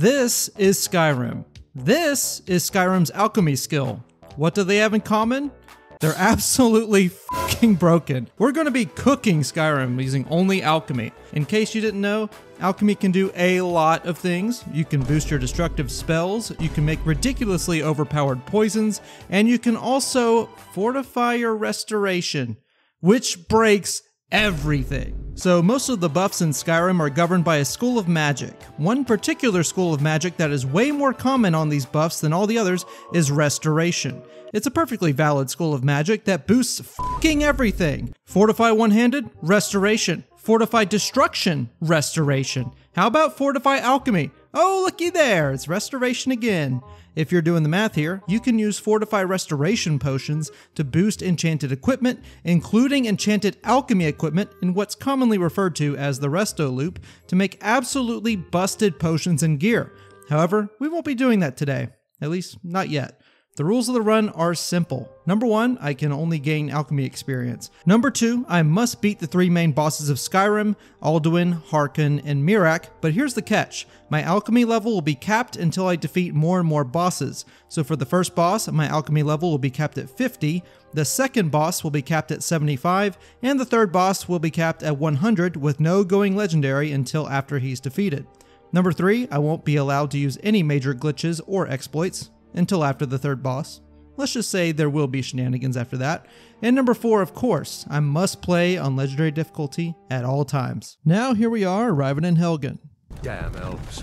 This is Skyrim. This is Skyrim's alchemy skill. What do they have in common? They're absolutely fucking broken. We're going to be cooking Skyrim using only alchemy. In case you didn't know, alchemy can do a lot of things. You can boost your destructive spells, you can make ridiculously overpowered poisons, and you can also fortify your restoration, which breaks everything. So most of the buffs in Skyrim are governed by a school of magic. One particular school of magic that is way more common on these buffs than all the others is restoration. It's a perfectly valid school of magic that boosts fucking everything. Fortify one-handed? Restoration. Fortify destruction? Restoration. How about fortify alchemy? Oh, looky there, it's restoration again. If you're doing the math here, you can use fortify restoration potions to boost enchanted equipment, including enchanted alchemy equipment in what's commonly referred to as the resto loop, to make absolutely busted potions and gear. However, we won't be doing that today. At least, not yet. The rules of the run are simple. Number 1, I can only gain alchemy experience. Number 2, I must beat the 3 main bosses of Skyrim, Alduin, Harkon, and Miraak, but here's the catch. My alchemy level will be capped until I defeat more and more bosses. So for the first boss, my alchemy level will be capped at 50, the second boss will be capped at 75, and the third boss will be capped at 100 with no going legendary until after he's defeated. Number 3, I won't be allowed to use any major glitches or exploits until after the third boss. Let's just say there will be shenanigans after that. And number 4, of course, I must play on legendary difficulty at all times. Now here we are arriving in Helgen. Damn elves.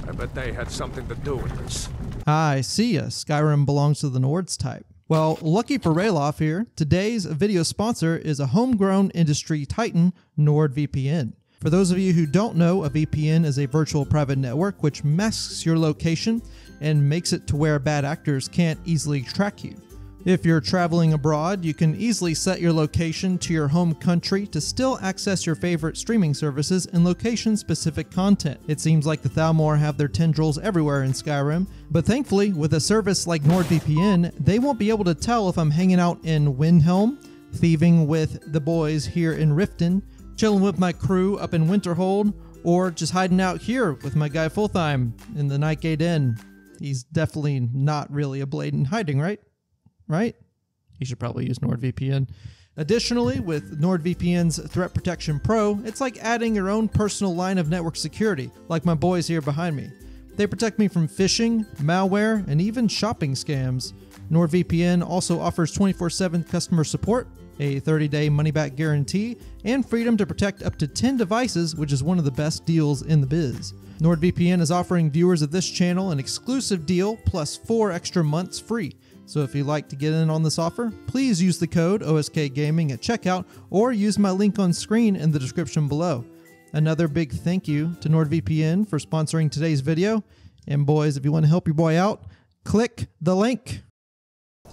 I bet they had something to do with this. I see ya. Skyrim belongs to the Nords type. Well, lucky for Rayloff here, today's video sponsor is a homegrown industry titan, NordVPN. For those of you who don't know, a VPN is a virtual private network which masks your location and makes it to where bad actors can't easily track you. If you're traveling abroad, you can easily set your location to your home country to still access your favorite streaming services and location-specific content. It seems like the Thalmor have their tendrils everywhere in Skyrim, but thankfully, with a service like NordVPN, they won't be able to tell if I'm hanging out in Windhelm, thieving with the boys here in Riften, chilling with my crew up in Winterhold, or just hiding out here with my guy Fulltime in the Nightgate Inn. He's definitely not really a blade in hiding, right? Right? You should probably use NordVPN. Additionally, with NordVPN's Threat Protection Pro, it's like adding your own personal line of network security, like my boys here behind me. They protect me from phishing, malware, and even shopping scams. NordVPN also offers 24/7 customer support, a 30-day money-back guarantee, and freedom to protect up to 10 devices, which is one of the best deals in the biz. NordVPN is offering viewers of this channel an exclusive deal plus 4 extra months free. So if you'd like to get in on this offer, please use the code OSKGaming at checkout or use my link on screen in the description below. Another big thank you to NordVPN for sponsoring today's video. And boys, if you want to help your boy out, click the link.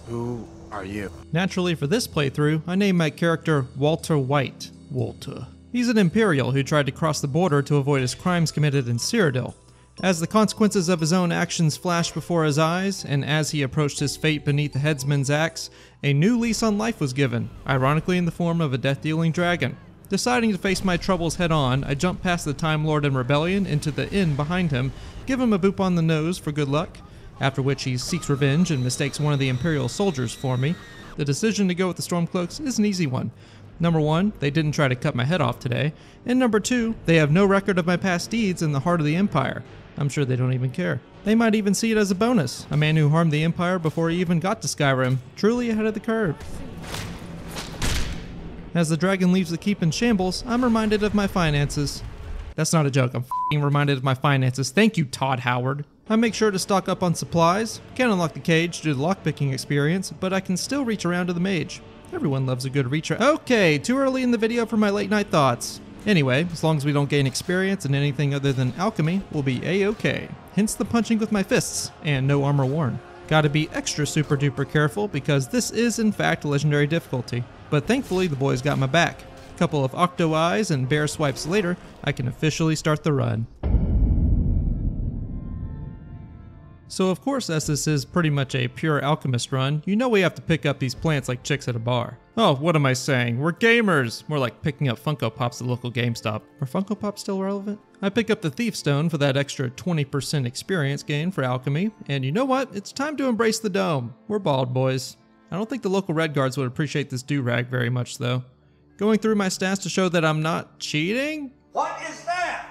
Who are you? Naturally, for this playthrough, I named my character Walter White. Walter. He's an Imperial who tried to cross the border to avoid his crimes committed in Cyrodiil. As the consequences of his own actions flashed before his eyes, and as he approached his fate beneath the headsman's axe, a new lease on life was given, ironically in the form of a death-dealing dragon. Deciding to face my troubles head-on, I jumped past the Time Lord and Rebellion into the inn behind him, give him a boop on the nose for good luck, after which he seeks revenge and mistakes one of the Imperial soldiers for me. The decision to go with the Stormcloaks is an easy one. Number 1, they didn't try to cut my head off today, and number 2, they have no record of my past deeds in the heart of the Empire. I'm sure they don't even care. They might even see it as a bonus, a man who harmed the Empire before he even got to Skyrim, truly ahead of the curve. As the dragon leaves the keep in shambles, I'm reminded of my finances. That's not a joke, I'm f***ing reminded of my finances. Thank you, Todd Howard. I make sure to stock up on supplies, can't unlock the cage due to the lockpicking experience, but I can still reach around to the mage. Everyone loves a good reach around. Okay, too early in the video for my late night thoughts. Anyway, as long as we don't gain experience in anything other than alchemy, we'll be a-okay. Hence the punching with my fists, and no armor worn. Gotta be extra super duper careful because this is in fact legendary difficulty. But thankfully the boys got my back. A couple of octo eyes and bear swipes later, I can officially start the run. So of course, as this is pretty much a pure alchemist run, you know we have to pick up these plants like chicks at a bar. Oh, what am I saying? We're gamers! More like picking up Funko Pops at the local GameStop. Are Funko Pops still relevant? I pick up the Thief Stone for that extra 20% experience gain for alchemy, and you know what? It's time to embrace the dome. We're bald, boys. I don't think the local Red Guards would appreciate this do-rag very much, though. Going through my stats to show that I'm not cheating? What is that?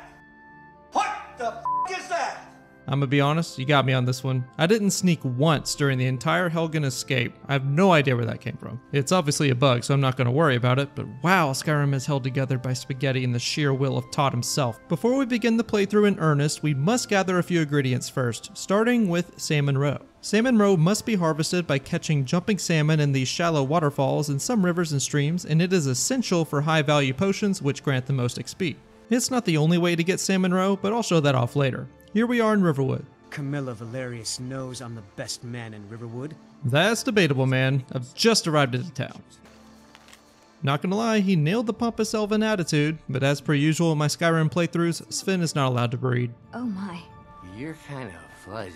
What the f is that? I'm gonna be honest, you got me on this one. I didn't sneak once during the entire Helgen escape. I have no idea where that came from. It's obviously a bug, so I'm not gonna worry about it, but wow, Skyrim is held together by spaghetti and the sheer will of Todd himself. Before we begin the playthrough in earnest, we must gather a few ingredients first, starting with salmon roe. Salmon roe must be harvested by catching jumping salmon in these shallow waterfalls in some rivers and streams, and it is essential for high-value potions which grant the most XP. It's not the only way to get salmon roe, but I'll show that off later. Here we are in Riverwood. Camilla Valerius knows I'm the best man in Riverwood. That's debatable, man. I've just arrived at the town. Not gonna lie, he nailed the pompous elven attitude, but as per usual in my Skyrim playthroughs, Sven is not allowed to breed. Oh my. You're kind of fuzzy.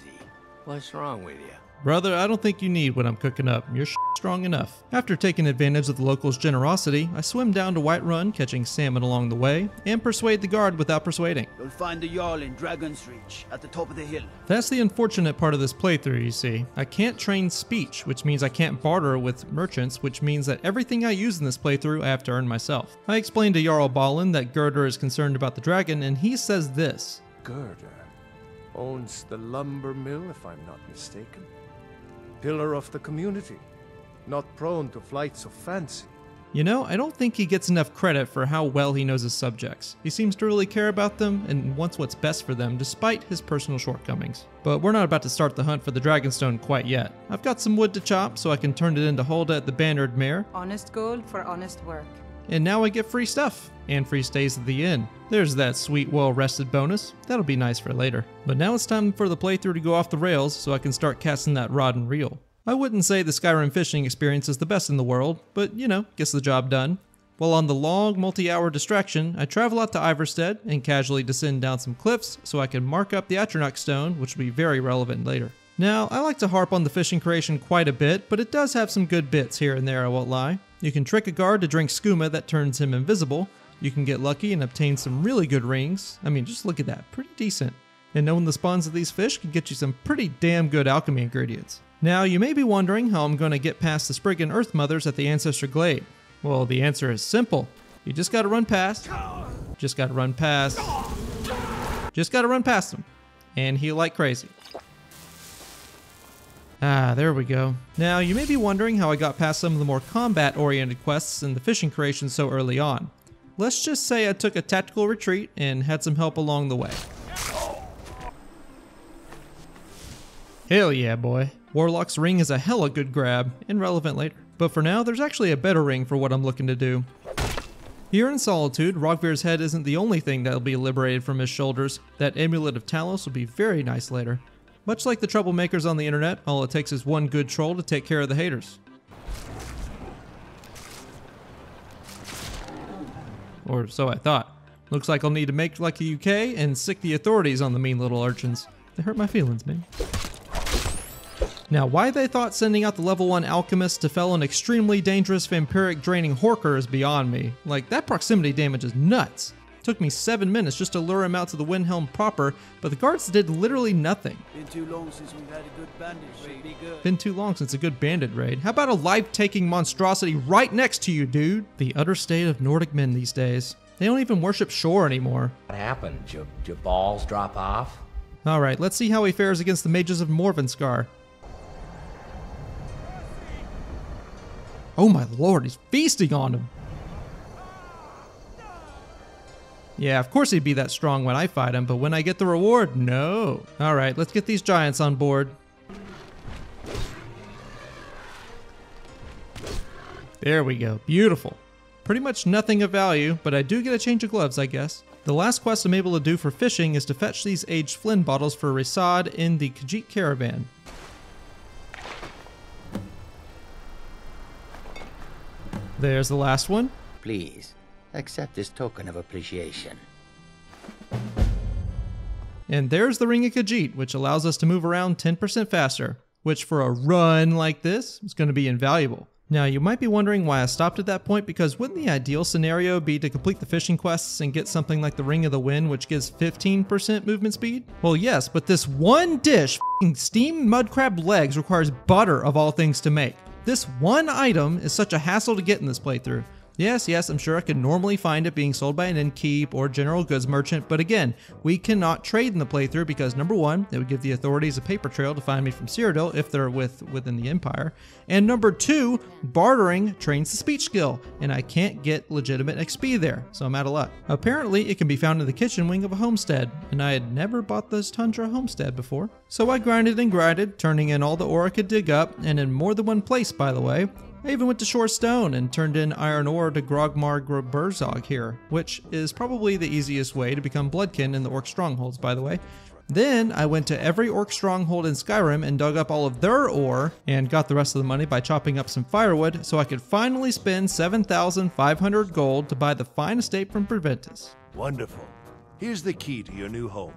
What's wrong with you? Brother, I don't think you need what I'm cooking up. You're strong enough. After taking advantage of the locals' generosity, I swim down to Whiterun, catching salmon along the way, and persuade the guard without persuading. You'll find the Jarl in Dragon's Reach, at the top of the hill. That's the unfortunate part of this playthrough, you see. I can't train speech, which means I can't barter with merchants, which means that everything I use in this playthrough I have to earn myself. I explained to Jarl Balin that Gerdur is concerned about the dragon, and he says this. Gerdur owns the lumber mill, if I'm not mistaken. Pillar of the community, not prone to flights of fancy. You know, I don't think he gets enough credit for how well he knows his subjects. He seems to really care about them and wants what's best for them despite his personal shortcomings. But we're not about to start the hunt for the Dragonstone quite yet. I've got some wood to chop so I can turn it into Hulda at the Bannered Mare. Honest gold for honest work. And now I get free stuff, and free stays at the inn. There's that sweet well-rested bonus. That'll be nice for later. But now it's time for the playthrough to go off the rails so I can start casting that rod and reel. I wouldn't say the Skyrim fishing experience is the best in the world, but you know, gets the job done. While on the long, multi-hour distraction, I travel out to Ivarstead and casually descend down some cliffs so I can mark up the Atronach stone, which will be very relevant later. Now, I like to harp on the fishing creation quite a bit, but it does have some good bits here and there, I won't lie. You can trick a guard to drink skooma that turns him invisible. You can get lucky and obtain some really good rings. I mean, just look at that, pretty decent. And knowing the spawns of these fish can get you some pretty damn good alchemy ingredients. Now, you may be wondering how I'm going to get past the Spriggan Earth Mothers at the Ancestor Glade. Well, the answer is simple. You just gotta run past. Just gotta run past. Just gotta run past them. And heal like crazy. Ah, there we go. Now, you may be wondering how I got past some of the more combat-oriented quests in the fishing creation so early on. Let's just say I took a tactical retreat and had some help along the way. Hell yeah, boy. Warlock's ring is a hella good grab, and relevant later. But for now, there's actually a better ring for what I'm looking to do. Here in Solitude, Rogvir's head isn't the only thing that'll be liberated from his shoulders. That amulet of Talos will be very nice later. Much like the troublemakers on the internet, all it takes is one good troll to take care of the haters. Or so I thought. Looks like I'll need to make like the UK and sick the authorities on the mean little urchins. They hurt my feelings, man. Now, why they thought sending out the level 1 alchemist to fell an extremely dangerous vampiric draining Horker is beyond me. Like, that proximity damage is nuts. Took me 7 minutes just to lure him out to the Windhelm proper, but the guards did literally nothing. Been too long since we've had a good bandit raid. Be good. Been too long since a good bandit raid. How about a life-taking monstrosity right next to you, dude? The utter state of Nordic men these days. They don't even worship shore anymore. What happened? Your balls drop off? Alright, let's see how he fares against the mages of Morvenskar. Oh my lord, he's feasting on him. Yeah, of course he'd be that strong when I fight him, but when I get the reward, no. Alright, let's get these giants on board. There we go, beautiful. Pretty much nothing of value, but I do get a change of gloves, I guess. The last quest I'm able to do for fishing is to fetch these aged Flynn bottles for Risad in the Khajiit caravan. There's the last one. Please, accept this token of appreciation. And there's the Ring of Khajiit, which allows us to move around 10% faster, which for a run like this is going to be invaluable. Now you might be wondering why I stopped at that point, because wouldn't the ideal scenario be to complete the fishing quests and get something like the Ring of the Wind, which gives 15% movement speed? Well yes, but this one dish, steamed mud crab legs, requires butter of all things to make. This one item is such a hassle to get in this playthrough. Yes, I'm sure I could normally find it being sold by an innkeep or general goods merchant, but again, we cannot trade in the playthrough because number one, it would give the authorities a paper trail to find me from Cyrodiil if they're within the Empire, and number two, bartering trains the speech skill, and I can't get legitimate XP there, so I'm out of luck. Apparently, it can be found in the kitchen wing of a homestead, and I had never bought this Tundra homestead before. So I grinded and grinded, turning in all the ore I could dig up, and in more than one place, by the way. I even went to Shore Stone and turned in iron ore to Grogmar Burzog here, which is probably the easiest way to become Bloodkin in the Orc Strongholds, by the way. Then I went to every Orc Stronghold in Skyrim and dug up all of their ore and got the rest of the money by chopping up some firewood so I could finally spend 7,500 gold to buy the fine estate from Preventus. Wonderful. Here's the key to your new home.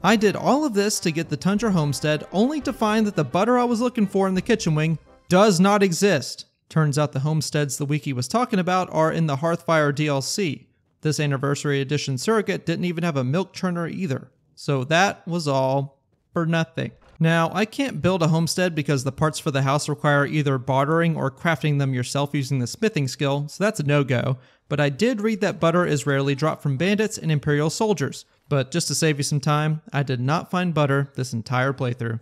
I did all of this to get the Tundra homestead, only to find that the butter I was looking for in the kitchen wing does not exist. Turns out the homesteads the wiki was talking about are in the Hearthfire DLC. This Anniversary Edition surrogate didn't even have a milk churner either. So that was all for nothing. Now, I can't build a homestead because the parts for the house require either bartering or crafting them yourself using the smithing skill, so that's a no-go. But I did read that butter is rarely dropped from bandits and Imperial soldiers. But just to save you some time, I did not find butter this entire playthrough.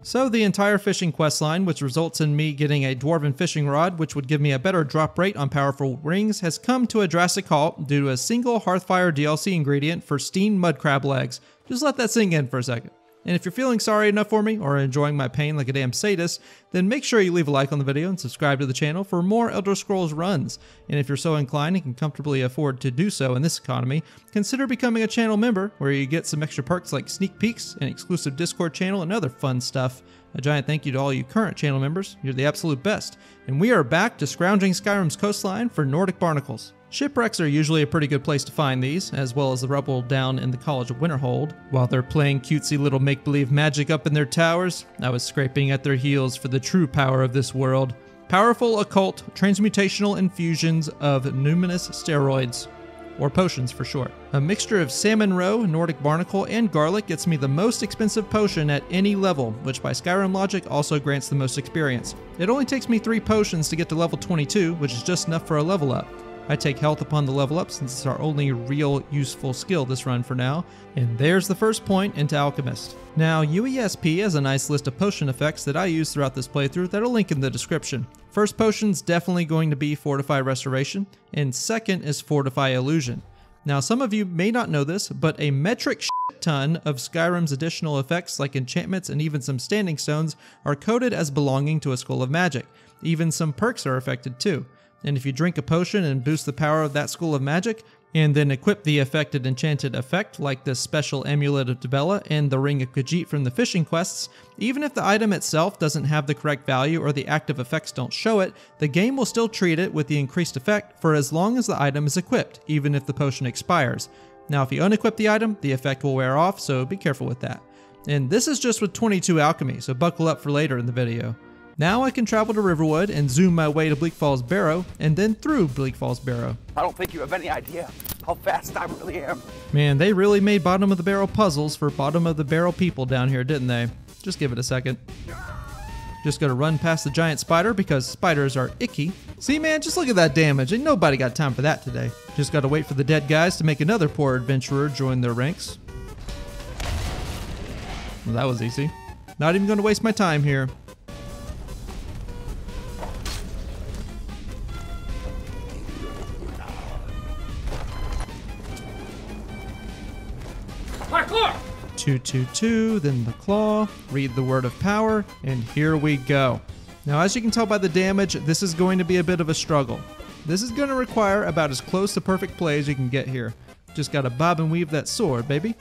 So the entire fishing questline, which results in me getting a dwarven fishing rod, which would give me a better drop rate on powerful rings, has come to a drastic halt due to a single Hearthfire DLC ingredient for steamed mud crab legs. Just let that sink in for a second. And if you're feeling sorry enough for me, or enjoying my pain like a damn sadist, then make sure you leave a like on the video and subscribe to the channel for more Elder Scrolls runs. And if you're so inclined and can comfortably afford to do so in this economy, consider becoming a channel member, where you get some extra perks like sneak peeks, an exclusive Discord channel, and other fun stuff. A giant thank you to all you current channel members, you're the absolute best. And we are back to scrounging Skyrim's coastline for Nordic barnacles. Shipwrecks are usually a pretty good place to find these, as well as the rubble down in the College of Winterhold. While they're playing cutesy little make-believe magic up in their towers, I was scraping at their heels for the true power of this world. Powerful occult transmutational infusions of numinous steroids, or potions for short. A mixture of salmon roe, Nordic barnacle, and garlic gets me the most expensive potion at any level, which by Skyrim logic also grants the most experience. It only takes me 3 potions to get to level 22, which is just enough for a level up. I take health upon the level up since it's our only real useful skill this run for now, and there's the first point into Alchemist. Now UESP has a nice list of potion effects that I use throughout this playthrough that I'll link in the description. First potion's definitely going to be Fortify Restoration, and second is Fortify Illusion. Now some of you may not know this, but a metric ton of Skyrim's additional effects like enchantments and even some standing stones are coded as belonging to a School of Magic. Even some perks are affected too. And if you drink a potion and boost the power of that school of magic, and then equip the affected enchanted effect like this special Amulet of Dibella and the Ring of Khajiit from the fishing quests, even if the item itself doesn't have the correct value or the active effects don't show it, the game will still treat it with the increased effect for as long as the item is equipped, even if the potion expires. Now if you unequip the item, the effect will wear off, so be careful with that. And this is just with 22 alchemy, so buckle up for later in the video. Now I can travel to Riverwood and zoom my way to Bleak Falls Barrow, and then through Bleak Falls Barrow. I don't think you have any idea how fast I really am. Man, they really made bottom of the barrel puzzles for bottom of the barrel people down here, didn't they? Just give it a second. Just gotta run past the giant spider because spiders are icky. See man, just look at that damage. Ain't nobody got time for that today. Just gotta wait for the dead guys to make another poor adventurer join their ranks. Well, that was easy. Not even gonna waste my time here. Parkour! 222, then the claw, read the word of power, and here we go. Now as you can tell by the damage, this is going to be a bit of a struggle. This is going to require about as close to perfect play as you can get here. Just gotta bob and weave that sword, baby.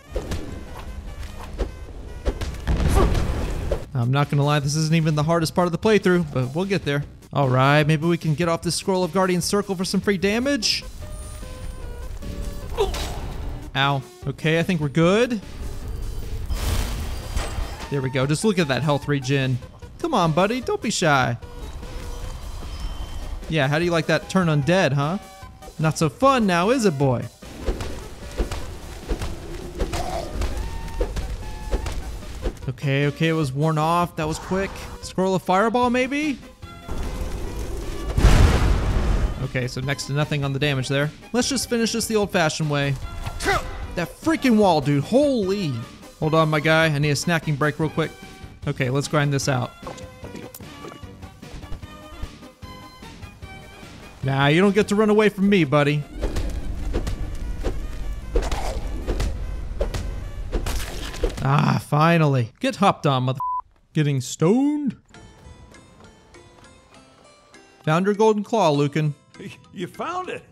I'm not gonna lie, this isn't even the hardest part of the playthrough, but we'll get there. All right, maybe we can get off this Scroll of Guardian Circle for some free damage. Ow. Okay, I think we're good. There we go. Just look at that health regen. Come on, buddy. Don't be shy. Yeah, how do you like that turn undead, huh? Not so fun now, is it, boy? Okay, it was worn off. That was quick. Scroll of Fireball, maybe? Okay, so next to nothing on the damage there. Let's just finish this the old-fashioned way. That freaking wall, dude. Holy. Hold on, my guy. I need a snacking break real quick. Okay, let's grind this out. Nah, you don't get to run away from me, buddy. Ah, finally. Get hopped on, mother. Getting stoned. Found your golden claw, Lucan. You found it!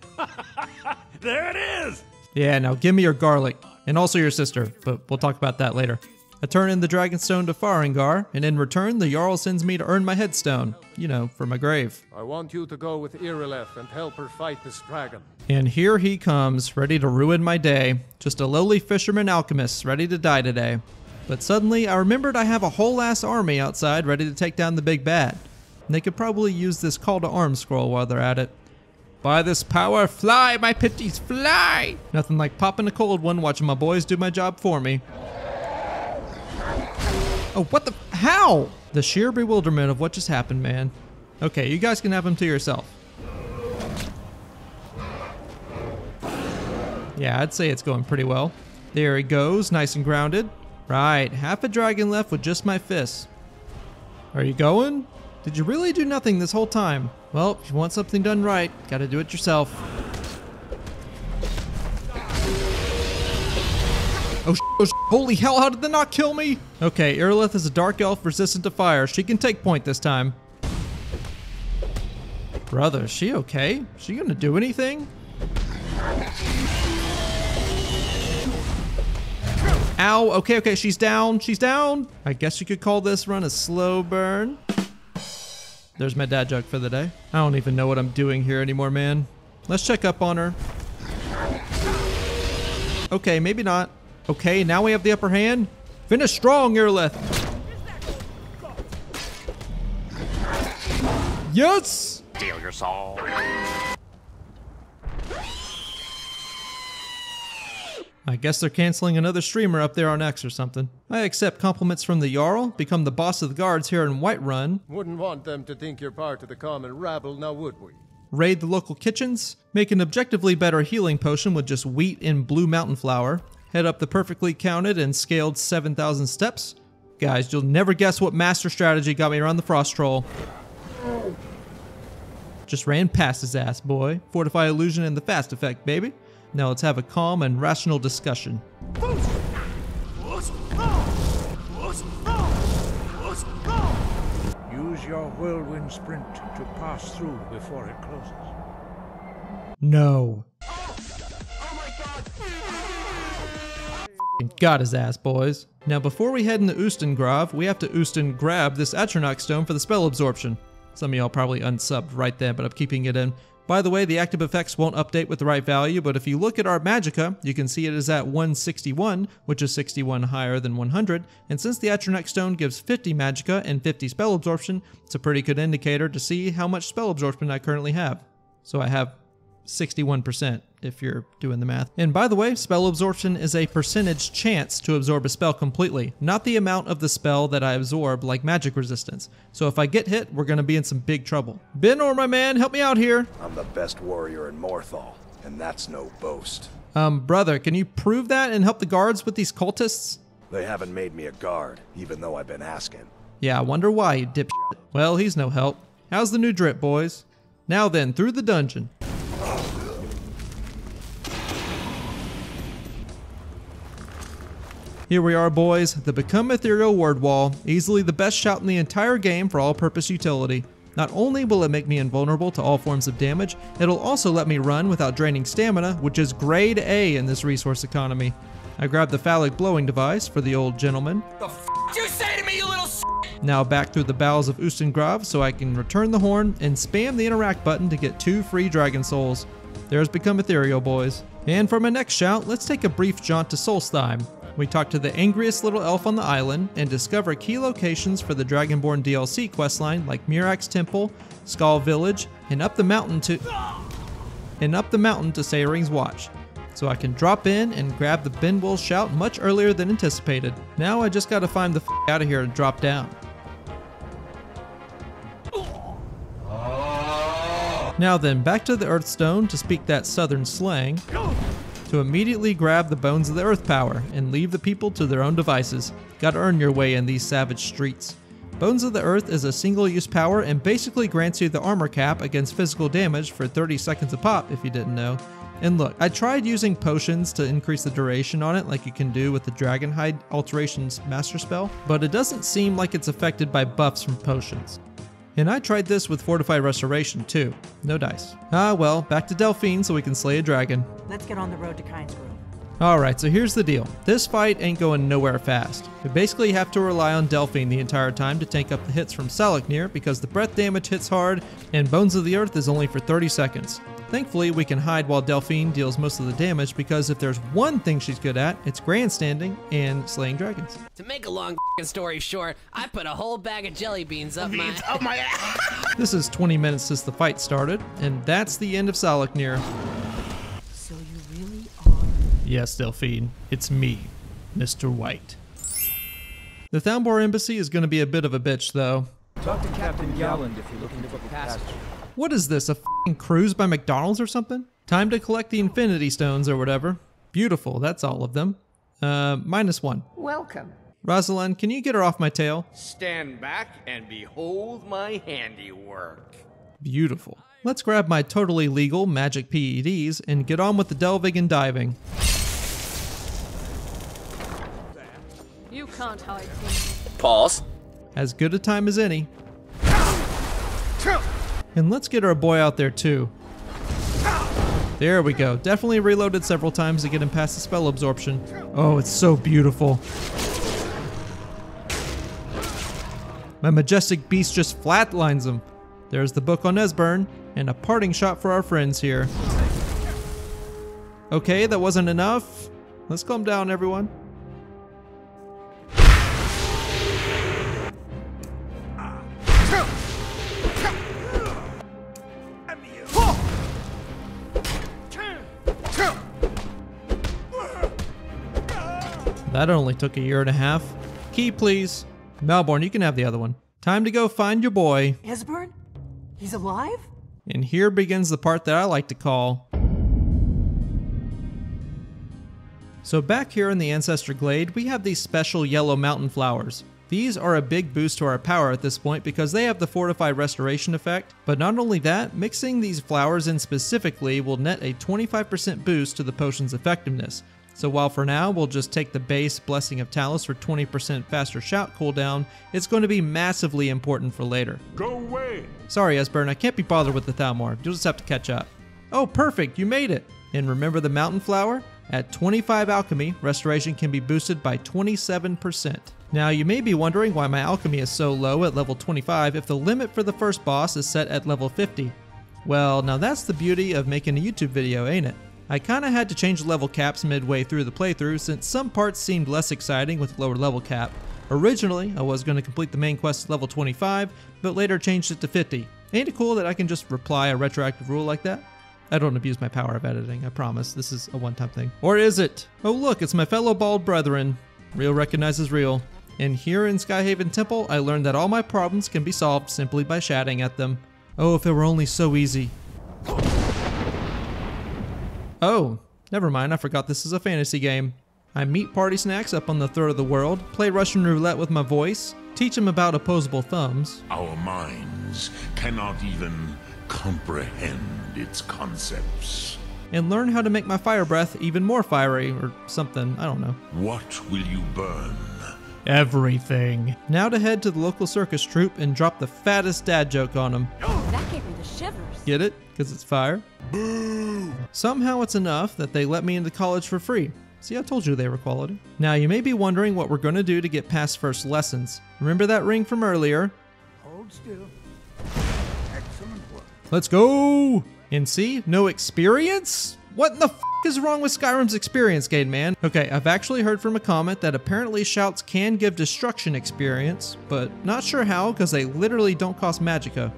There it is! Yeah, now give me your garlic. And also your sister, but we'll talk about that later. I turn in the Dragonstone to Farengar, and in return, the Jarl sends me to earn my headstone. You know, for my grave. I want you to go with Irileth and help her fight this dragon. And here he comes, ready to ruin my day. Just a lowly fisherman alchemist, ready to die today. But suddenly, I remembered I have a whole ass army outside ready to take down the big bad. And they could probably use this call to arms scroll while they're at it. By this power, fly, my pitties, fly! Nothing like popping a cold one, watching my boys do my job for me. Oh, what the? How? The sheer bewilderment of what just happened, man. Okay, you guys can have him to yourself. Yeah, I'd say it's going pretty well. There he goes, nice and grounded. Right, half a dragon left with just my fists. Are you going? Did you really do nothing this whole time? Well, if you want something done right, gotta do it yourself. Oh, holy hell, how did that not kill me? Okay, Irileth is a dark elf resistant to fire. She can take point this time. Brother, is she okay? Is she gonna do anything? Ow, okay, she's down, I guess you could call this run a slow burn. There's my dad joke for the day. I don't even know what I'm doing here anymore, man. Let's check up on her. Okay, maybe not. Okay, now we have the upper hand. Finish strong, Irileth. Yes! Steal your soul. I guess they're canceling another streamer up there on X or something. I accept compliments from the Jarl, become the boss of the guards here in Whiterun. Wouldn't want them to think you're part of the common rabble, now would we? Raid the local kitchens, make an objectively better healing potion with just wheat and blue mountain flower, head up the perfectly counted and scaled 7,000 steps. Guys, you'll never guess what master strategy got me around the frost troll. Just ran past his ass, boy. Fortify illusion and the fast effect, baby. Now let's have a calm and rational discussion. Use your whirlwind sprint to pass through before it closes. No. Got his ass, boys. Now before we head into Ustengrav, we have to Usten grab this Atronach stone for the spell absorption. Some of y'all probably unsubbed right there, but I'm keeping it in. By the way, the active effects won't update with the right value, but if you look at our magicka, you can see it is at 161, which is 61 higher than 100, and since the Atronach stone gives 50 magicka and 50 spell absorption, it's a pretty good indicator to see how much spell absorption I currently have. So I have 61% if you're doing the math. And by the way, spell absorption is a percentage chance to absorb a spell completely, not the amount of the spell that I absorb like magic resistance. So if I get hit, we're gonna be in some big trouble. Benor, my man, help me out here. I'm the best warrior in Morthal, and that's no boast. Brother, can you prove that and help the guards with these cultists? They haven't made me a guard, even though I've been asking. Yeah, I wonder why, you dipshit. Well, he's no help. How's the new drip, boys? Now then, through the dungeon. Here we are, boys, the Become Ethereal Word Wall, easily the best shout in the entire game for all-purpose utility. Not only will it make me invulnerable to all forms of damage, it'll also let me run without draining stamina, which is grade A in this resource economy. I grabbed the phallic blowing device for the old gentleman. The f*** you say to me, you little s***? Now back through the bowels of Ustengrav so I can return the horn and spam the interact button to get 2 free dragon souls. There's become ethereal, boys. And for my next shout, let's take a brief jaunt to Solstheim. We talk to the angriest little elf on the island and discover key locations for the Dragonborn DLC questline like Murak's Temple, Skull Village, and up the mountain to Sayring's Watch. So I can drop in and grab the Benwell shout much earlier than anticipated. Now I just gotta find the f out of here and drop down. Now then, back to the Earthstone to speak that southern slang, to immediately grab the bones of the Earth Power and leave the people to their own devices. Gotta earn your way in these savage streets. Bones of the Earth is a single-use power and basically grants you the armor cap against physical damage for 30 seconds a pop, if you didn't know. And look, I tried using potions to increase the duration on it like you can do with the Dragonhide Alterations Master Spell, but it doesn't seem like it's affected by buffs from potions. And I tried this with Fortified Restoration too. No dice. Ah well, back to Delphine so we can slay a dragon. Let's get on the road to Kyne's Grove. Alright, so here's the deal. This fight ain't going nowhere fast. We basically have to rely on Delphine the entire time to tank up the hits from Salaknir because the breath damage hits hard and Bones of the Earth is only for 30 seconds. Thankfully, we can hide while Delphine deals most of the damage because if there's one thing she's good at, it's grandstanding and slaying dragons. To make a long story short, I put a whole bag of jelly beans up my ass. This is 20 minutes since the fight started, and that's the end of Salaknir. So you really are? Yes, Delphine, it's me, Mr. White. The Thalmor Embassy is going to be a bit of a bitch, though. Talk to Captain Galland if you're looking for passage. What is this, a f***ing cruise by McDonald's or something? Time to collect the Infinity Stones or whatever. Beautiful, that's all of them. -1. Welcome. Rosalind, can you get her off my tail? Stand back and behold my handiwork. Beautiful. Let's grab my totally legal magic PEDs and get on with the delving and diving. You can't hide from me. Pause. As good a time as any. And let's get our boy out there too. There we go. Definitely reloaded several times to get him past the spell absorption. Oh, it's so beautiful. My majestic beast just flatlines him. There's the book on Esbern, and a parting shot for our friends here. Okay, that wasn't enough. Let's calm down, everyone. That only took a year and a half. Key, please. Malborn, you can have the other one. Time to go find your boy. Esbern? He's alive? And here begins the part that I like to call. So back here in the Ancestor Glade, we have these special yellow mountain flowers. These are a big boost to our power at this point because they have the Fortified Restoration effect, but not only that, mixing these flowers in specifically will net a 25% boost to the potion's effectiveness. So while for now we'll just take the base Blessing of Talos for 20% faster shout cooldown, it's going to be massively important for later. Go away! Sorry Esbern, I can't be bothered with the Thalmor, you'll just have to catch up. Oh perfect, you made it! And remember the mountain flower? At 25 alchemy, restoration can be boosted by 27%. Now you may be wondering why my alchemy is so low at level 25 if the limit for the first boss is set at level 50. Well, now that's the beauty of making a YouTube video, ain't it? I kinda had to change level caps midway through the playthrough since some parts seemed less exciting with lower level cap. Originally, I was going to complete the main quest at level 25, but later changed it to 50. Ain't it cool that I can just reply a retroactive rule like that? I don't abuse my power of editing, I promise. This is a one-time thing. Or is it? Oh look, it's my fellow bald brethren. Real recognizes real. And here in Skyhaven Temple, I learned that all my problems can be solved simply by shouting at them. Oh, if it were only so easy. Oh, never mind, I forgot this is a fantasy game. I meet party snacks up on the throat of the world, play Russian roulette with my voice, teach them about opposable thumbs. Our minds cannot even comprehend its concepts. And learn how to make my fire breath even more fiery, or something, I don't know. What will you burn? Everything. Now to head to the local circus troupe and drop the fattest dad joke on them. That gave me the shivers. Get it? Because it's fire? Boo! Somehow it's enough that they let me into college for free. See, I told you they were quality. Now, you may be wondering what we're going to do to get past first lessons. Remember that ring from earlier? Hold still. Excellent work. Let's go! And see, no experience? What in the f is wrong with Skyrim's experience gain, man? Okay, I've actually heard from a comment that apparently shouts can give destruction experience, but not sure how because they literally don't cost magicka.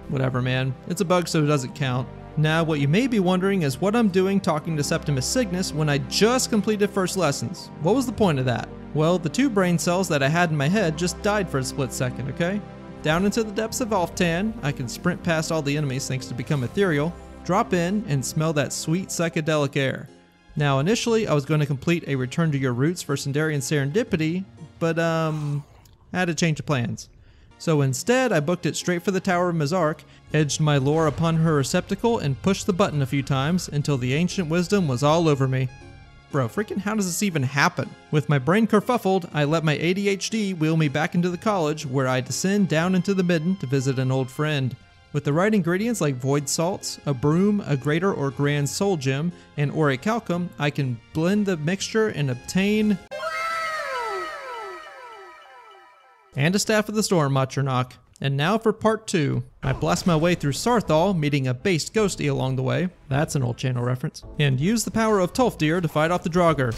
Whatever, man. It's a bug, so it doesn't count. Now, what you may be wondering is what I'm doing talking to Septimus Cygnus when I just completed first lessons. What was the point of that? Well, the 2 brain cells that I had in my head just died for a split second, okay? Down into the depths of Alftan, I can sprint past all the enemies thanks to become ethereal, drop in, and smell that sweet psychedelic air. Now, initially, I was going to complete a Return to Your Roots for Sindarian Serendipity, but I had to change the plans. So instead, I booked it straight for the Tower of Mizark, edged my lore upon her receptacle, and pushed the button a few times until the ancient wisdom was all over me. Bro, freaking how does this even happen? With my brain kerfuffled, I let my ADHD wheel me back into the college, where I descend down into the midden to visit an old friend. With the right ingredients like void salts, a broom, a greater or grand soul gem, and orichalcum, I can blend the mixture and obtain... and a Staff of the Storm, Matronach. And now for part 2. I blast my way through Sarthal, meeting a based ghosty along the way. That's an old channel reference. And use the power of Tolfdir to fight off the Draugr.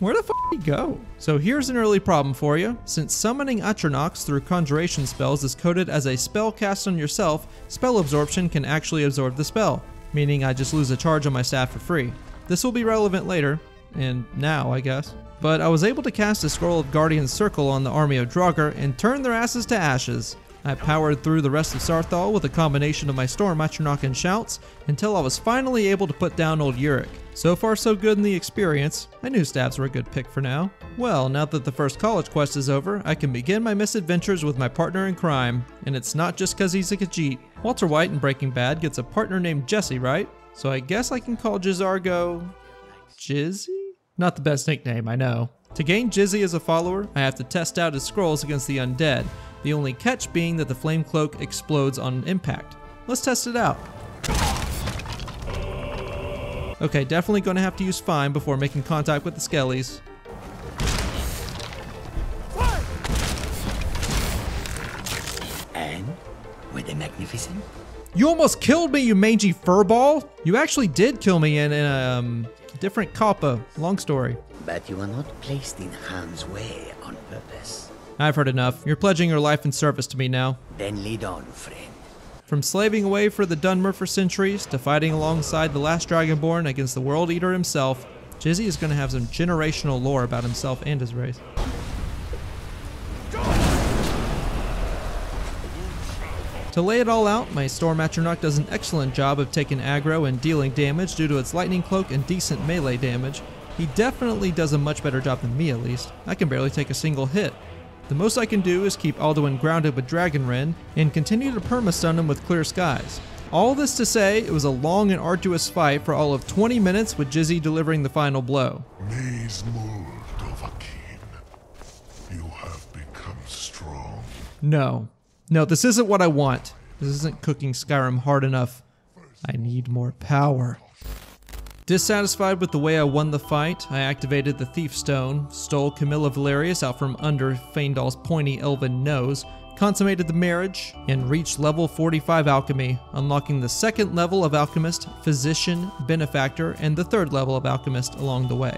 Where the f did he go? So here's an early problem for you. Since summoning Atronachs through conjuration spells is coded as a spell cast on yourself, spell absorption can actually absorb the spell, meaning I just lose a charge on my staff for free. This will be relevant later, and now I guess. But I was able to cast a Scroll of Guardian's Circle on the army of Draugr and turn their asses to ashes. I powered through the rest of Sarthal with a combination of my Storm, Atronach, and Shouts until I was finally able to put down old Uric. So far so good in the experience. I knew staffs were a good pick for now. Well, now that the first college quest is over, I can begin my misadventures with my partner in crime. And it's not just cause he's a Khajiit. Walter White in Breaking Bad gets a partner named Jesse, right? So I guess I can call Jizargo... Jizzy? Not the best nickname, I know. To gain Jizzy as a follower, I have to test out his scrolls against the undead, the only catch being that the flame cloak explodes on impact. Let's test it out. Okay, definitely gonna have to use Fine before making contact with the skellies. And? Were they magnificent? You almost killed me, you mangy furball! You actually did kill me in a different kappa. Long story. But you are not placed in harm's way on purpose. I've heard enough. You're pledging your life in service to me now. Then lead on, friend. From slaving away for the Dunmer for centuries to fighting alongside the last Dragonborn against the World Eater himself, Jizzy is going to have some generational lore about himself and his race. To lay it all out, my Storm Atronach does an excellent job of taking aggro and dealing damage due to its lightning cloak and decent melee damage. He definitely does a much better job than me at least. I can barely take a single hit. The most I can do is keep Alduin grounded with Dragon Rend and continue to perma-stun him with Clear Skies. All this to say, it was a long and arduous fight for all of 20 minutes with Jizzy delivering the final blow. Knees mold of a king. You have become strong. No, this isn't what I want. This isn't cooking Skyrim hard enough. I need more power. Dissatisfied with the way I won the fight, I activated the Thief Stone, stole Camilla Valerius out from under Feindal's pointy elven nose, consummated the marriage, and reached level 45 alchemy, unlocking the second level of alchemist, physician, benefactor, and the third level of alchemist along the way.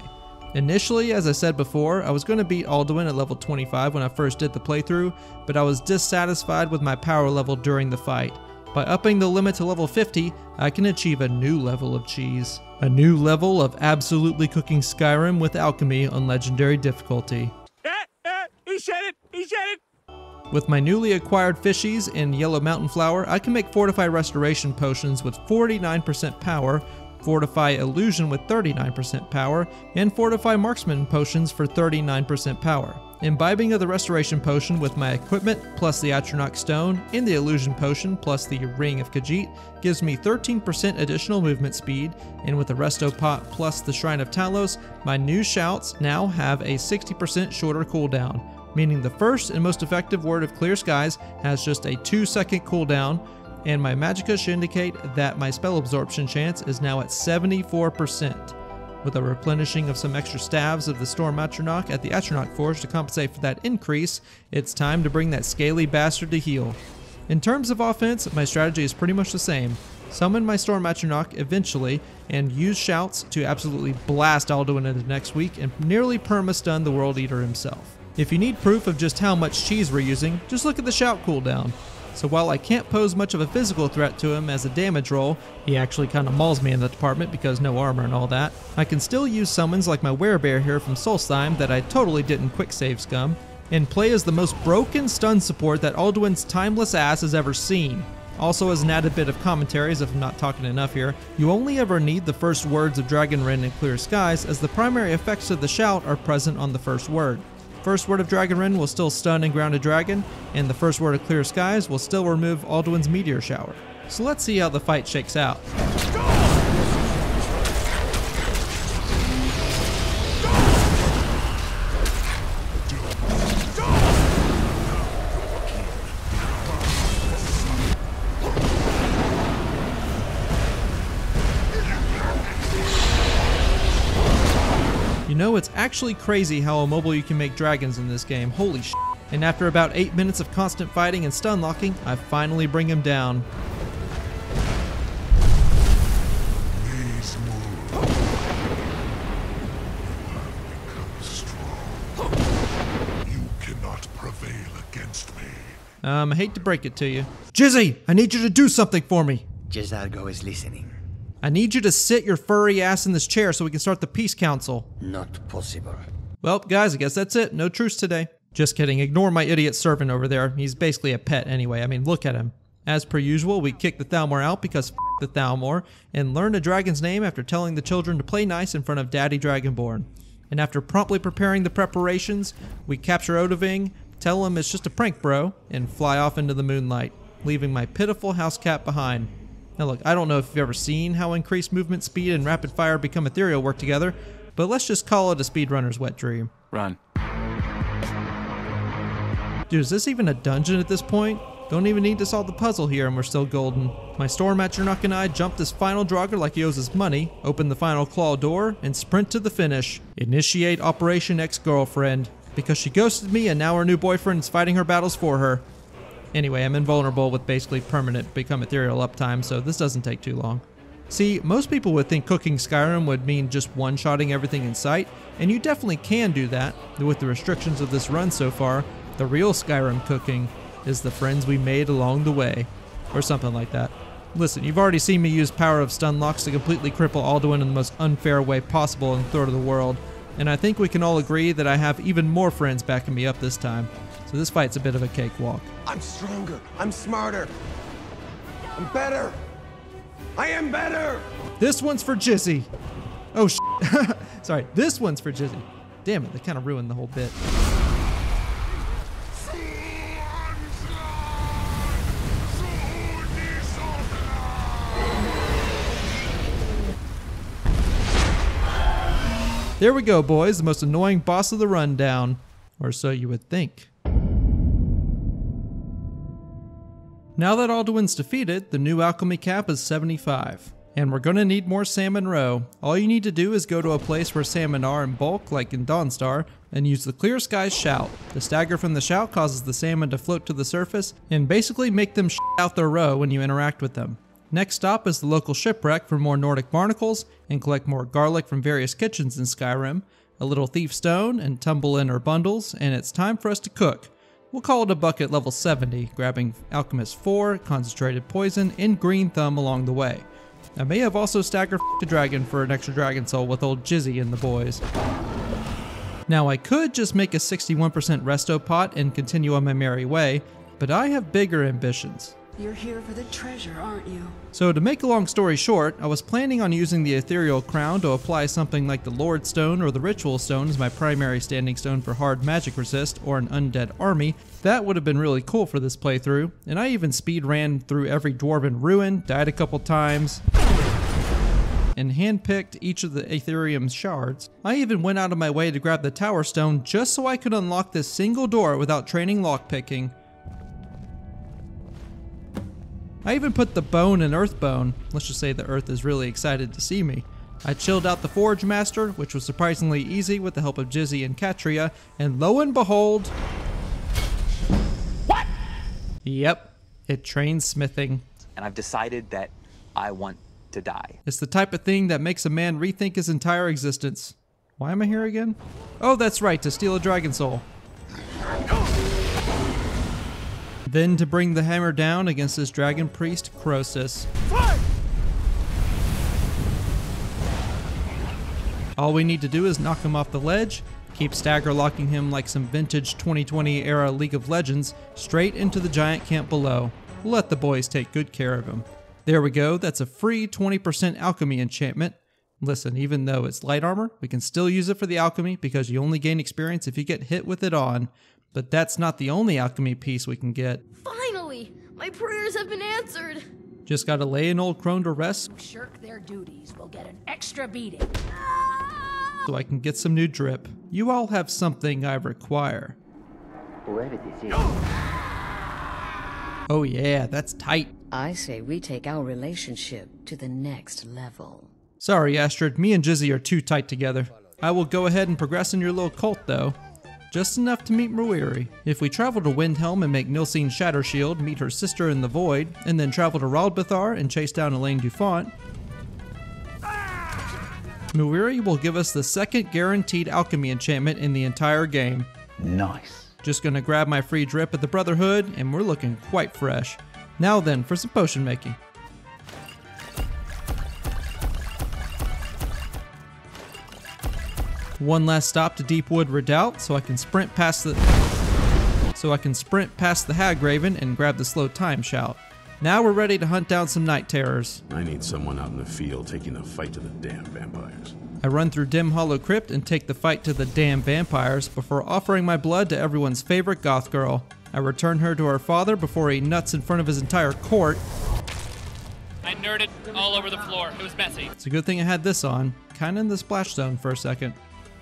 Initially, as I said before, I was going to beat Alduin at level 25 when I first did the playthrough, but I was dissatisfied with my power level during the fight. By upping the limit to level 50, I can achieve a new level of cheese. A new level of absolutely cooking Skyrim with alchemy on legendary difficulty. He said it! He said it! With my newly acquired fishies and yellow mountain flower, I can make Fortify Restoration potions with 49% power, Fortify Illusion with 39% power, and Fortify Marksman potions for 39% power. Imbibing of the Restoration Potion with my equipment plus the Atronach Stone and the Illusion Potion plus the Ring of Khajiit gives me 13% additional movement speed, and with the Resto Pot plus the Shrine of Talos, my new shouts now have a 60% shorter cooldown, meaning the first and most effective word of Clear Skies has just a 2-second cooldown, and my magicka should indicate that my spell absorption chance is now at 74%. with a replenishing of some extra staves of the Storm Atronach at the Atronach Forge to compensate for that increase, it's time to bring that scaly bastard to heal. In terms of offense, my strategy is pretty much the same. Summon my Storm Atronach eventually, and use shouts to absolutely blast Alduin into next week and nearly perma-stun the World Eater himself. If you need proof of just how much cheese we're using, just look at the shout cooldown. So while I can't pose much of a physical threat to him as a damage roll, he actually kind of mauls me in that department because no armor and all that, I can still use summons like my werebear here from Solstheim that I totally didn't quick save scum, and play as the most broken stun support that Alduin's timeless ass has ever seen. Also, as an added bit of commentary, as if I'm not talking enough here, you only ever need the first words of Dragon Ren and Clear Skies, as the primary effects of the shout are present on the first word. First word of Dragon Ren will still stun and ground a dragon, and the first word of Clear Skies will still remove Alduin's meteor shower. So let's see how the fight shakes out. You know, it's actually crazy how immobile you can make dragons in this game, holy sh**. And after about 8 minutes of constant fighting and stun locking, I finally bring him down. Please move. You have become strong. You cannot prevail against me. I hate to break it to you. Jizzy, I need you to do something for me. Jezargo is listening. I need you to sit your furry ass in this chair so we can start the peace council. Not possible. Well, guys, I guess that's it. No truce today. Just kidding. Ignore my idiot servant over there. He's basically a pet anyway. I mean, look at him. As per usual, we kick the Thalmor out because f*** the Thalmor, and learn a dragon's name after telling the children to play nice in front of Daddy Dragonborn. And after promptly preparing the preparations, we capture Odoving, tell him it's just a prank, bro, and fly off into the moonlight, leaving my pitiful house cat behind. Now look, I don't know if you've ever seen how increased movement speed and rapid fire become ethereal work together, but let's just call it a speedrunner's wet dream. Run. Dude, is this even a dungeon at this point? Don't even need to solve the puzzle here and we're still golden. My Storm Atronach and I jump this final Draugr like he owes us money, open the final claw door, and sprint to the finish. Initiate Operation Ex-Girlfriend, because she ghosted me and now her new boyfriend is fighting her battles for her. Anyway, I'm invulnerable with basically permanent become ethereal uptime, so this doesn't take too long. See, most people would think cooking Skyrim would mean just one-shotting everything in sight, and you definitely can do that. With the restrictions of this run so far, the real Skyrim cooking is the friends we made along the way, or something like that. Listen, you've already seen me use power of stun locks to completely cripple Alduin in the most unfair way possible in Third of the World, and I think we can all agree that I have even more friends backing me up this time. So this fight's a bit of a cakewalk. I'm stronger. I'm smarter. I'm better. I am better. This one's for Jizzy. Oh, sorry. This one's for Jizzy. Damn it, they kind of ruined the whole bit. There we go, boys. The most annoying boss of the rundown. Or so you would think. Now that Alduin's defeated, the new alchemy cap is 75. And we're gonna need more salmon roe. All you need to do is go to a place where salmon are in bulk, like in Dawnstar, and use the Clear Skies shout. The stagger from the shout causes the salmon to float to the surface, and basically make them out their roe when you interact with them. Next stop is the local shipwreck for more Nordic barnacles, and collect more garlic from various kitchens in Skyrim, a little thief stone, and tumble in our bundles, and it's time for us to cook. We'll call it a bucket level 70, grabbing Alchemist 4, Concentrated Poison, and Green Thumb along the way. I may have also staggered the dragon for an extra dragon soul with old Jizzy and the boys. Now I could just make a 61% resto pot and continue on my merry way, but I have bigger ambitions. You're here for the treasure, aren't you? So to make a long story short, I was planning on using the ethereal crown to apply something like the Lord Stone or the Ritual Stone as my primary standing stone for hard magic resist or an undead army. That would have been really cool for this playthrough, and I even speed ran through every dwarven ruin, died a couple times, and handpicked each of the Ethereum shards. I even went out of my way to grab the Tower Stone just so I could unlock this single door without training lockpicking. I even put the bone in Earthbone, let's just say the Earth is really excited to see me, I chilled out the Forge Master, which was surprisingly easy with the help of Jizzy and Katria, and lo and behold... What? Yep, it trains smithing. And I've decided that I want to die. It's the type of thing that makes a man rethink his entire existence. Why am I here again? Oh, that's right, to steal a dragon soul. Then to bring the hammer down against this dragon priest, Croesus. All we need to do is knock him off the ledge, keep stagger locking him like some vintage 2020 era League of Legends straight into the giant camp below. We'll let the boys take good care of him. There we go, that's a free 20% alchemy enchantment. Listen, even though it's light armor, we can still use it for the alchemy because you only gain experience if you get hit with it on. But that's not the only alchemy piece we can get. Finally! My prayers have been answered! Just gotta lay an old crone to rest. Shirk their duties will get an extra beating. So I can get some new drip. You all have something I require. Oh yeah, that's tight. I say we take our relationship to the next level. Sorry, Astrid, me and Jizzy are too tight together. I will go ahead and progress in your little cult though. Just enough to meet Mawiri. If we travel to Windhelm and make Nilsine Shattershield meet her sister in the Void, and then travel to Raldbethar and chase down Elaine Dufont, Mawiri will give us the second guaranteed alchemy enchantment in the entire game. Nice. Just gonna grab my free drip at the Brotherhood, and we're looking quite fresh. Now then, for some potion making. One last stop to Deepwood Redoubt, so I can sprint past the Hagraven and grab the slow time shout. Now we're ready to hunt down some night terrors. I need someone out in the field taking the fight to the damn vampires. I run through Dim Hollow Crypt and take the fight to the damn vampires before offering my blood to everyone's favorite goth girl. I return her to her father before he nuts in front of his entire court. I nerded all over the floor. It was messy. It's a good thing I had this on, kinda in the splash zone for a second.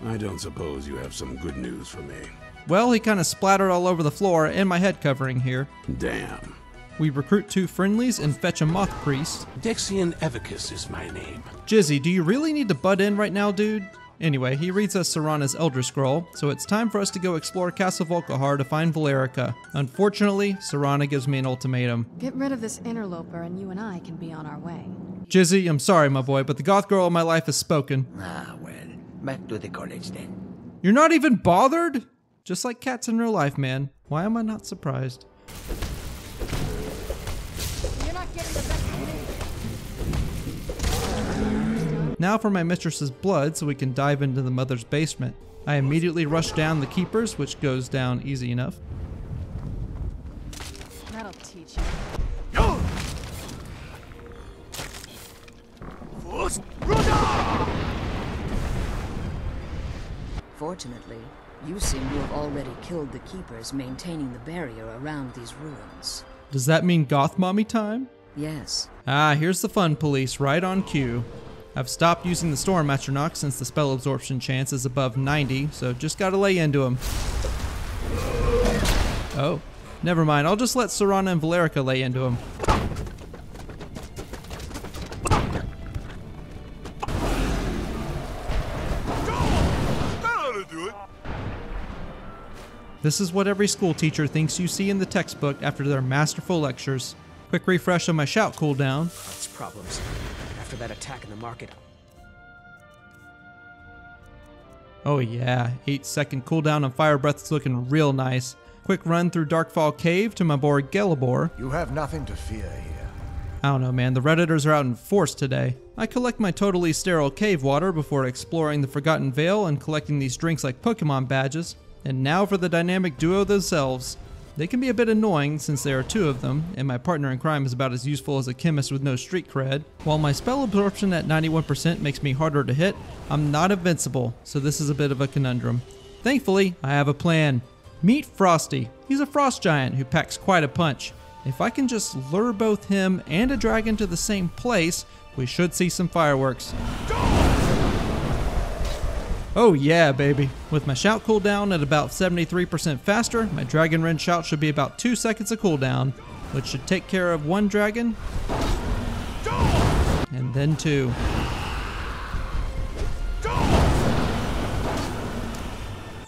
I don't suppose you have some good news for me. Well, he kinda splattered all over the floor and my head covering here. Damn. We recruit 2 friendlies and fetch a moth priest. Dexian Evicus is my name. Jizzy, do you really need to butt in right now, dude? Anyway, he reads us Serana's Elder Scroll, so it's time for us to go explore Castle Volkihar to find Valerica. Unfortunately, Serana gives me an ultimatum. Get rid of this interloper and you and I can be on our way. Jizzy, I'm sorry, my boy, but the goth girl of my life has spoken. Ah, well, back to the college then. You're not even bothered? Just like cats in real life, man. Why am I not surprised? You're not getting the best of me. Now for my mistress's blood so we can dive into the mother's basement. I immediately rush down the keepers, which goes down easy enough. That'll teach you. Fortunately, you seem to have already killed the keepers maintaining the barrier around these ruins. Does that mean goth mommy time? Yes. Ah, here's the fun police, right on cue. I've stopped using the Storm Atronach since the spell absorption chance is above 90, so just gotta lay into him. Oh, never mind, I'll just let Serana and Valerica lay into him. This is what every school teacher thinks you see in the textbook after their masterful lectures. Quick refresh on my shout cooldown. It's problems. After that attack in the market. Oh yeah, 8-second cooldown on Fire Breath is looking real nice. Quick run through Darkfall Cave to my boy Gelibor. You have nothing to fear here. I don't know, man, the Redditors are out in force today. I collect my totally sterile cave water before exploring the Forgotten Vale and collecting these drinks like Pokemon badges. And now for the dynamic duo themselves. They can be a bit annoying since there are 2 of them, and my partner in crime is about as useful as a chemist with no street cred. While my spell absorption at 91% makes me harder to hit, I'm not invincible, so this is a bit of a conundrum. Thankfully, I have a plan. Meet Frosty. He's a frost giant who packs quite a punch. If I can just lure both him and a dragon to the same place, we should see some fireworks. Oh yeah, baby. With my shout cooldown at about 73% faster, my Dragon Rend shout should be about 2 seconds of cooldown, which should take care of 1 dragon, and then 2.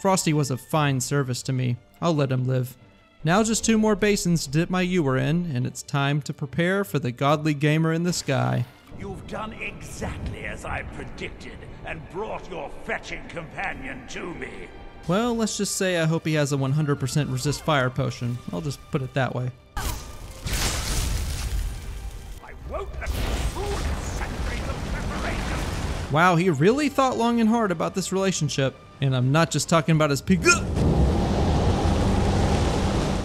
Frosty was a fine service to me. I'll let him live. Now just 2 more basins to dip my ewer in, and it's time to prepare for the godly gamer in the sky. You've done exactly as I predicted and brought your fetching companion to me. Well, let's just say I hope he has a 100% resist fire potion. I'll just put it that way. I won't let you ruin centuries of preparation. Wow, he really thought long and hard about this relationship. And I'm not just talking about his pig.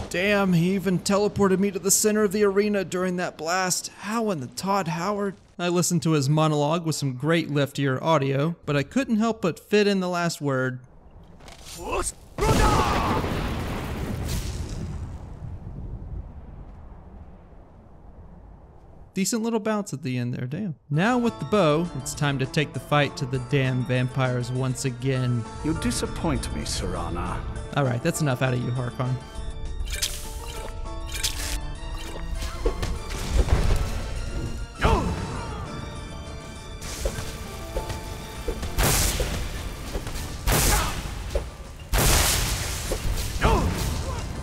Damn, he even teleported me to the center of the arena during that blast. How in the Todd Howard? I listened to his monologue with some great liftier audio, but I couldn't help but fit in the last word. Decent little bounce at the end there, damn. Now with the bow, it's time to take the fight to the damn vampires once again. You disappoint me, Serana. Alright, that's enough out of you, Harkon.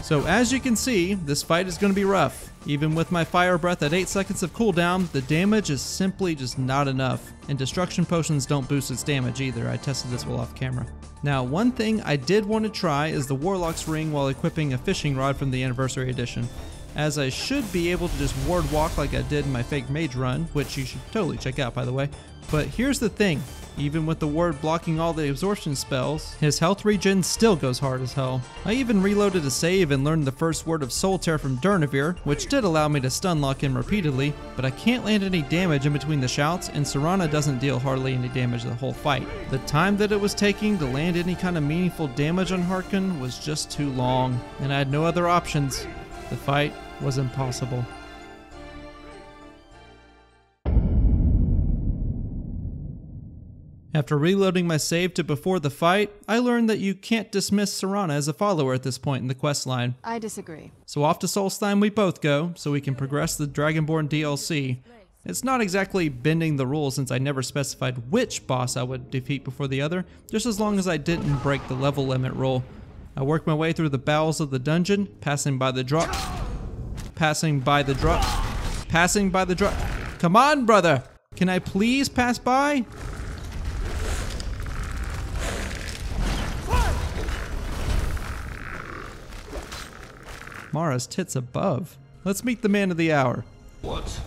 So as you can see, this fight is going to be rough. Even with my fire breath at 8 seconds of cooldown, the damage is simply just not enough. And destruction potions don't boost its damage either. I tested this while off camera. Now, one thing I did want to try is the Warlock's Ring while equipping a fishing rod from the Anniversary Edition, as I should be able to just ward walk like I did in my fake mage run, which you should totally check out by the way. But here's the thing, even with the ward blocking all the absorption spells, his health regen still goes hard as hell. I even reloaded a save and learned the first word of Soul Tear from Durnavir, which did allow me to stun lock him repeatedly, but I can't land any damage in between the shouts, and Serana doesn't deal hardly any damage the whole fight. The time that it was taking to land any kind of meaningful damage on Harkon was just too long, and I had no other options. The fight was impossible. After reloading my save to before the fight, I learned that you can't dismiss Serana as a follower at this point in the questline. I disagree. So off to Solstheim we both go, so we can progress the Dragonborn DLC. It's not exactly bending the rules since I never specified which boss I would defeat before the other, just as long as I didn't break the level limit rule. I worked my way through the bowels of the dungeon, passing by the drop. Come on, brother! Can I please pass by? Mara's tits above. Let's meet the man of the hour. What?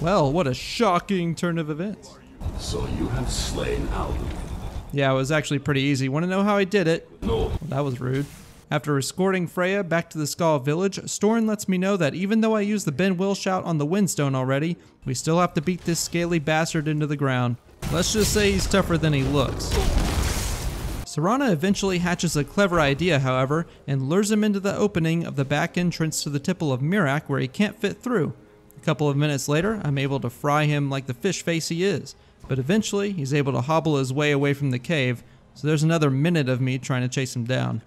Well, what a shocking turn of events. So you have slain Alden. Yeah, it was actually pretty easy. Want to know how I did it? No. Well, that was rude. After escorting Freya back to the Skull Village, Storn lets me know that even though I used the Ben Will shout on the Windstone already, we still have to beat this scaly bastard into the ground. Let's just say he's tougher than he looks. Serana eventually hatches a clever idea, however, and lures him into the opening of the back entrance to the Temple of Miraak where he can't fit through. A couple of minutes later, I'm able to fry him like the fish face he is, but eventually he's able to hobble his way away from the cave, so there's another minute of me trying to chase him down.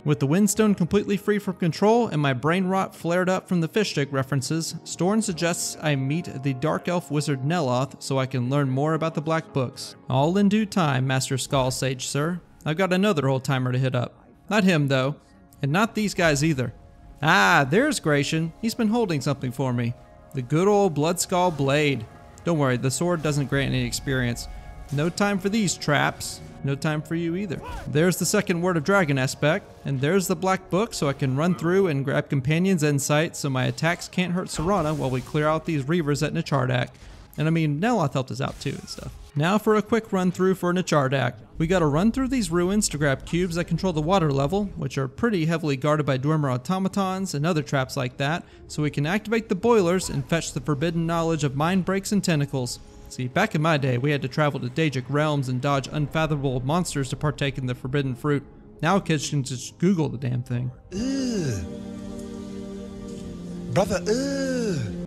With the Windstone completely free from control and my brain rot flared up from the fish stick references, Storn suggests I meet the Dark Elf Wizard Neloth so I can learn more about the Black Books. All in due time, Master Skull Sage, sir. I've got another old timer to hit up. Not him, though. And not these guys either. Ah, there's Gratian. He's been holding something for me. The good old Bloodskull Blade. Don't worry, the sword doesn't grant any experience. No time for these traps. No time for you either. There's the second Word of Dragon aspect, and there's the Black Book so I can run through and grab Companion's Insight so my attacks can't hurt Serana while we clear out these Reavers at Nechardak. And I mean, Neloth helped us out too and stuff. Now for a quick run through for Nechardak. We gotta run through these ruins to grab cubes that control the water level, which are pretty heavily guarded by Dwemer automatons and other traps like that, so we can activate the boilers and fetch the forbidden knowledge of mind breaks and tentacles. See, back in my day, we had to travel to Daedric realms and dodge unfathomable monsters to partake in the forbidden fruit. Now kids can just Google the damn thing. Brother,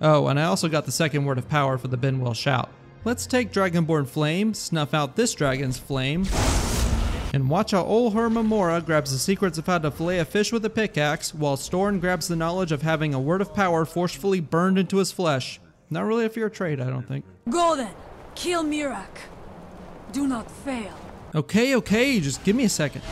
Oh, and I also got the second word of power for the Benwell shout. Let's take Dragonborn Flame, snuff out this dragon's flame, And watch how old Hermamora grabs the secrets of how to fillet a fish with a pickaxe, while Storn grabs the knowledge of having a word of power forcefully burned into his flesh. Not really a fair trade, I don't think. Go then. Kill Mirak. Do not fail. Okay, just give me a second.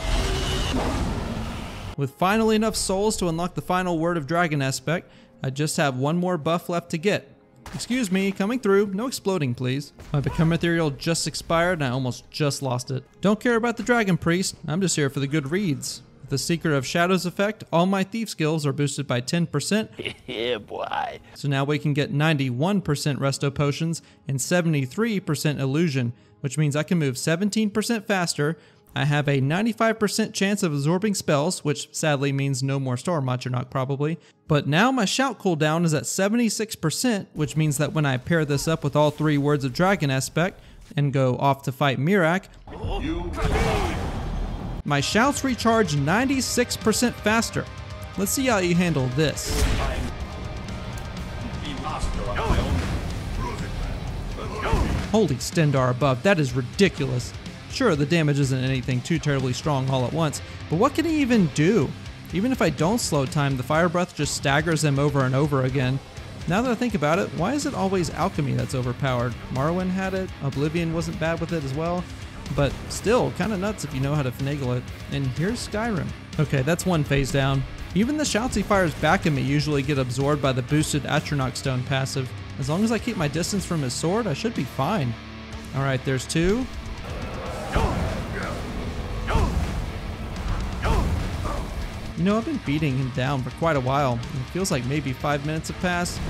With finally enough souls to unlock the final word of dragon aspect, I just have one more buff left to get. Excuse me, coming through. No exploding, please. My Become Ethereal just expired and I almost just lost it. Don't care about the Dragon Priest. I'm just here for the good reads. With the Secret of Shadows effect, all my thief skills are boosted by 10%. Yeah, boy. So now we can get 91% resto potions and 73% illusion, which means I can move 17% faster. I have a 95% chance of absorbing spells, which sadly means no more Storm Atronach probably. But now my shout cooldown is at 76%, which means that when I pair this up with all 3 words of dragon aspect and go off to fight Mirak, my shouts recharge 96% faster. Let's see how you handle this. Holy Stendar above, that is ridiculous. Sure, the damage isn't anything too terribly strong all at once, but what can he even do? Even if I don't slow time, the fire breath just staggers him over and over again. Now that I think about it, why is it always alchemy that's overpowered? Morrowind had it, Oblivion wasn't bad with it as well, but still, kinda nuts if you know how to finagle it. And here's Skyrim. Okay, that's one phase down. Even the shouts he fires back at me usually get absorbed by the boosted Atronach Stone passive. As long as I keep my distance from his sword, I should be fine. Alright, there's 2. You know, I've been beating him down for quite a while. It feels like maybe 5 minutes have passed.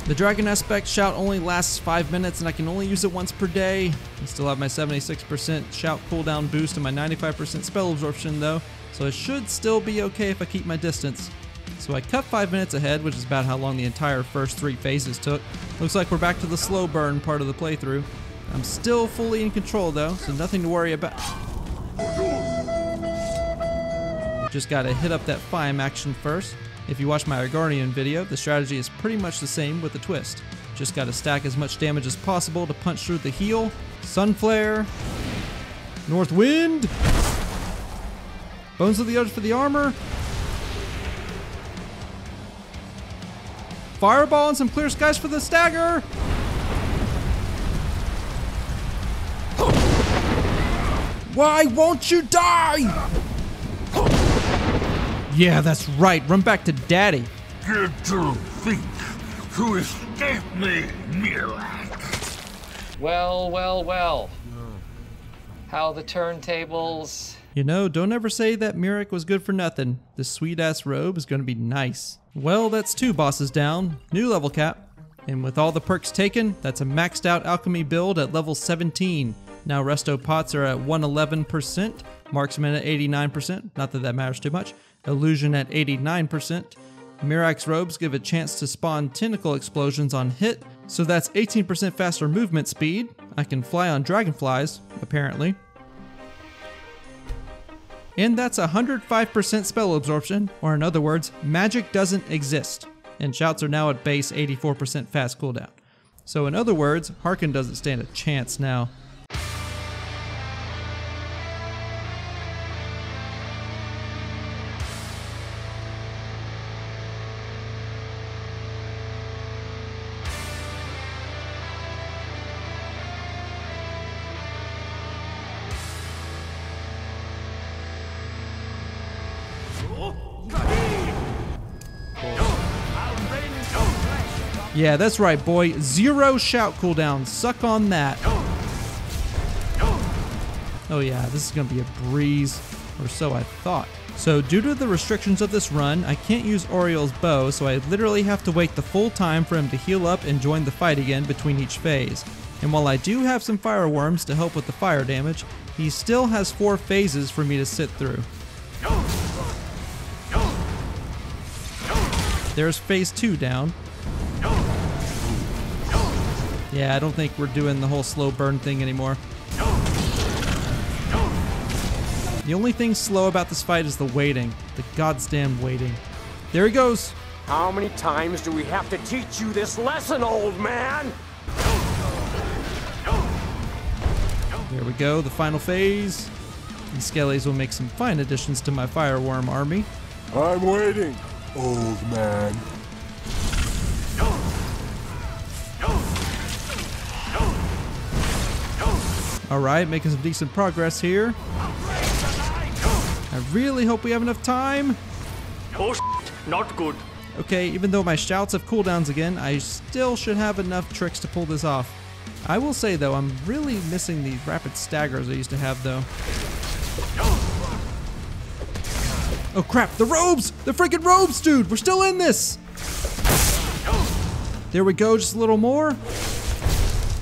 The Dragon Aspect shout only lasts 5 minutes and I can only use it once per day. I still have my 76% shout cooldown boost and my 95% spell absorption though, so it should still be okay if I keep my distance. So I cut 5 minutes ahead, which is about how long the entire first 3 phases took. Looks like we're back to the slow burn part of the playthrough. I'm still fully in control though, so nothing to worry about. Just gotta hit up that Fime action first. If you watch my Guardian video, the strategy is pretty much the same with a twist. Just gotta stack as much damage as possible to punch through the heal. Sunflare. North Wind. Bones of the Earth for the armor. Fireball and some clear skies for the stagger. Why won't you die? Yeah, that's right. Run back to Daddy. Get to think who escaped me, Mirak. Well. How the turntables? You know, don't ever say that Mirak was good for nothing. This sweet-ass robe is gonna be nice. Well, that's 2 bosses down. New level cap. And with all the perks taken, that's a maxed out alchemy build at level 17. Now resto pots are at 111%, marksman at 89%, not that that matters too much, illusion at 89%. Mirak's robes give a chance to spawn tentacle explosions on hit, so that's 18% faster movement speed. I can fly on dragonflies, apparently. And that's 105% spell absorption, or in other words, magic doesn't exist. And shouts are now at base 84% fast cooldown. So in other words, Harkin doesn't stand a chance now. Yeah, that's right, boy. 0 shout cooldown. Suck on that. Oh yeah, this is gonna be a breeze, or so I thought. So due to the restrictions of this run, I can't use Oriel's bow, so I literally have to wait the full time for him to heal up and join the fight again between each phase. And while I do have some fireworms to help with the fire damage, he still has 4 phases for me to sit through. There's phase 2 down. Yeah, I don't think we're doing the whole slow burn thing anymore. The only thing slow about this fight is the waiting. The goddamn waiting. There he goes. How many times do we have to teach you this lesson, old man? There we go, the final phase. These skellies will make some fine additions to my fireworm army. I'm waiting, old man. Alright, making some decent progress here. I really hope we have enough time. Oh shit, not good. Okay, even though my shouts have cooldowns again, I still should have enough tricks to pull this off. I will say though, I'm really missing these rapid staggers I used to have though. Oh crap, the robes! The freaking robes, dude! We're still in this! There we go, just a little more.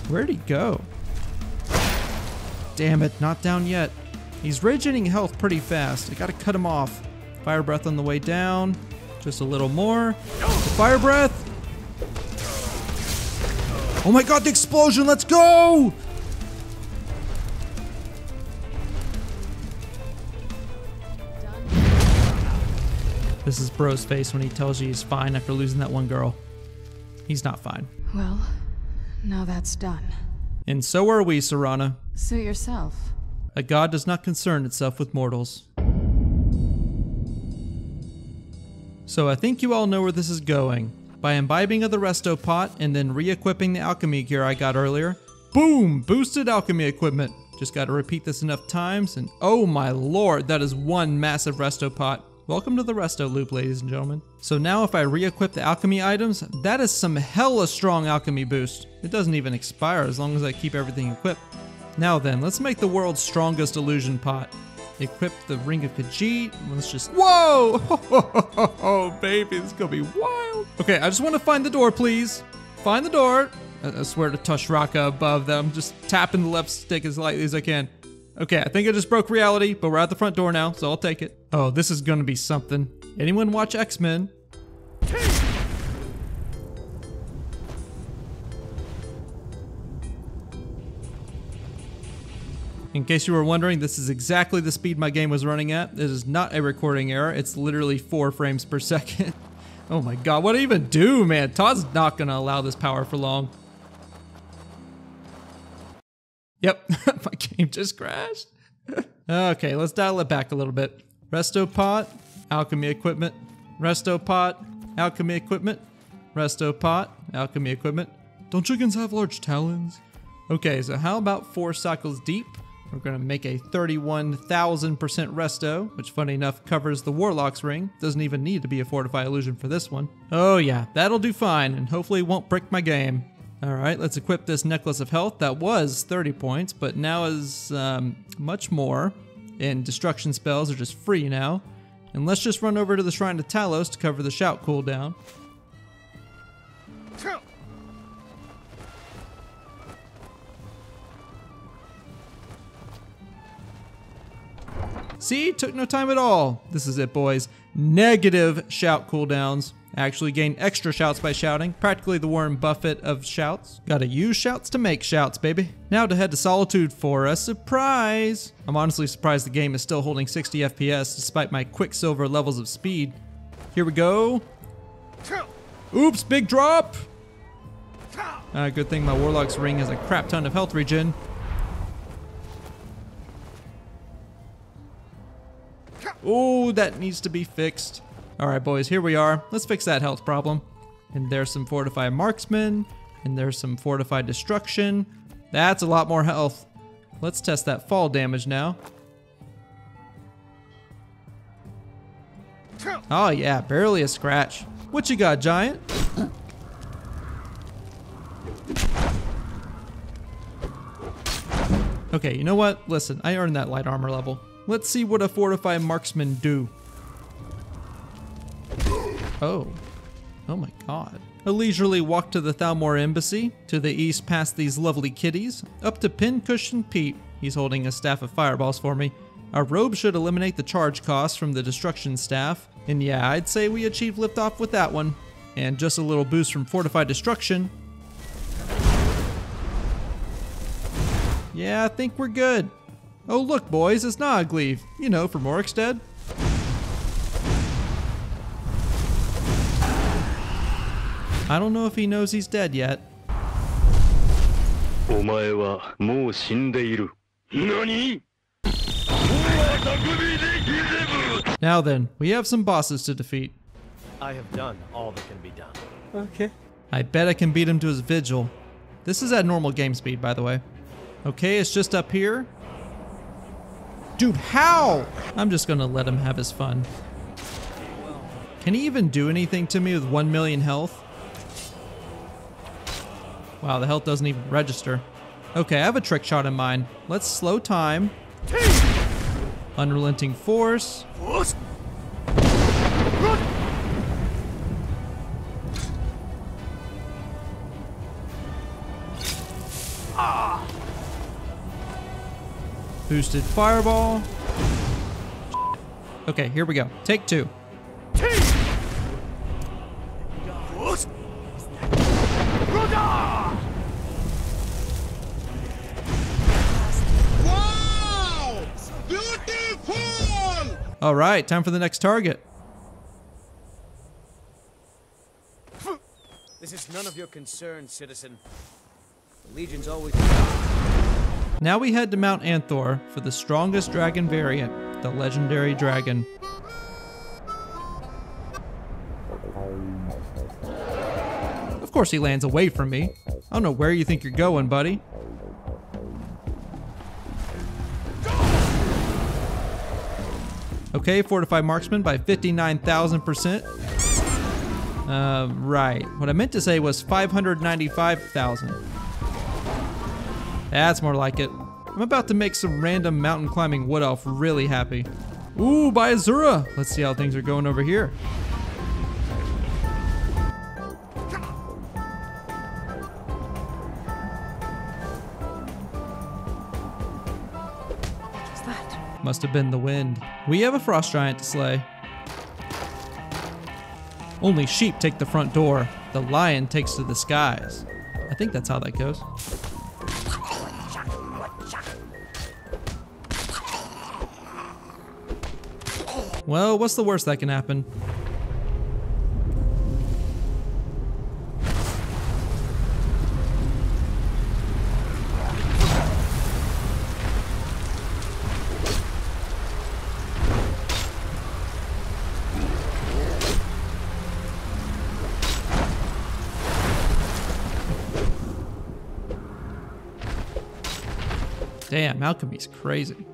Where'd he go? Damn it, not down yet. He's regenerating health pretty fast. I gotta cut him off. Fire breath on the way down. Just a little more. Fire breath! Oh my god, the explosion, let's go! This is bro's face when he tells you he's fine after losing that one girl. He's not fine. Well, now that's done. And so are we, Serana. Suit yourself. A god does not concern itself with mortals. So I think you all know where this is going. By imbibing of the resto pot and then re-equipping the alchemy gear I got earlier, boom! Boosted alchemy equipment. Just gotta repeat this enough times and oh my lord, that is one massive resto pot. Welcome to the resto loop, ladies and gentlemen. So now if I re-equip the alchemy items, that is some hella strong alchemy boost. It doesn't even expire as long as I keep everything equipped. Now then, let's make the world's strongest illusion pot. Equip the Ring of Khajiit. Let's just... Whoa! Oh, baby, this is gonna be wild. Okay, I just want to find the door, please. Find the door. I swear to touch Raka above them. Just tapping the left stick as lightly as I can. Okay, I think I just broke reality, but we're at the front door now, so I'll take it. Oh, this is gonna be something. Anyone watch X-Men? In case you were wondering, this is exactly the speed my game was running at. This is not a recording error. It's literally 4 frames per second. Oh my god, what do I even do, man? Todd's not gonna allow this power for long. Yep, my game just crashed. Okay, let's dial it back a little bit. Resto pot, alchemy equipment. Resto pot, alchemy equipment. Resto pot, alchemy equipment. Don't chickens have large talons? Okay, so how about 4 cycles deep? We're gonna make a 31,000% resto, which funny enough covers the Warlock's ring. Doesn't even need to be a fortify illusion for this one. Oh yeah, that'll do fine, and hopefully won't break my game. All right, let's equip this necklace of health. That was 30 points, but now is much more. And destruction spells are just free now. And let's just run over to the Shrine of Talos to cover the shout cooldown. See, took no time at all. This is it, boys. Negative shout cooldowns. Actually gain extra shouts by shouting. Practically the Warren Buffett of shouts. Gotta use shouts to make shouts, baby. Now to head to Solitude for a surprise. I'm honestly surprised the game is still holding 60 FPS despite my Quicksilver levels of speed. Here we go. Oops, big drop. Good thing my Warlock's ring has a crap ton of health regen. Oh, that needs to be fixed. All right, boys, here we are. Let's fix that health problem. And there's some fortified marksman, and there's some fortified destruction. That's a lot more health. Let's test that fall damage now. Oh yeah, barely a scratch. What you got, giant? Okay, you know what? Listen, I earned that light armor level. Let's see what a fortified marksman do. Oh my god. A leisurely walk to the Thalmor Embassy, to the east past these lovely kitties, up to Pincushion Pete. He's holding a staff of fireballs for me. Our robe should eliminate the charge costs from the destruction staff, and yeah, I'd say we achieved liftoff with that one. And just a little boost from fortified destruction. Yeah, I think we're good. Oh look boys, it's Nogleave, you know, from Orikstead. I don't know if he knows he's dead yet. Now then, we have some bosses to defeat. I have done all that can be done. Okay. I bet I can beat him to his vigil. This is at normal game speed, by the way. Okay, it's just up here. Dude, how? I'm just gonna let him have his fun. Can he even do anything to me with 1 million health? Wow, the health doesn't even register. Okay, I have a trick shot in mind. Let's slow time. Unrelenting force. Boosted fireball. Okay, here we go. Take two. Wow! Beautiful! All right, time for the next target. This is none of your concern, citizen. The Legion's always... Now we head to Mount Anthor for the strongest dragon variant, the legendary dragon. Of course he lands away from me. I don't know where you think you're going, buddy. Okay, fortified marksman by 59,000%. Right. What I meant to say was 595,000. That's more like it. I'm about to make some random mountain climbing wood elf really happy. Ooh, by Azura. Let's see how things are going over here. What's that? Must have been the wind. We have a frost giant to slay. Only sheep take the front door. The lion takes to the skies. I think that's how that goes. Well, what's the worst that can happen? Damn, alchemy's crazy.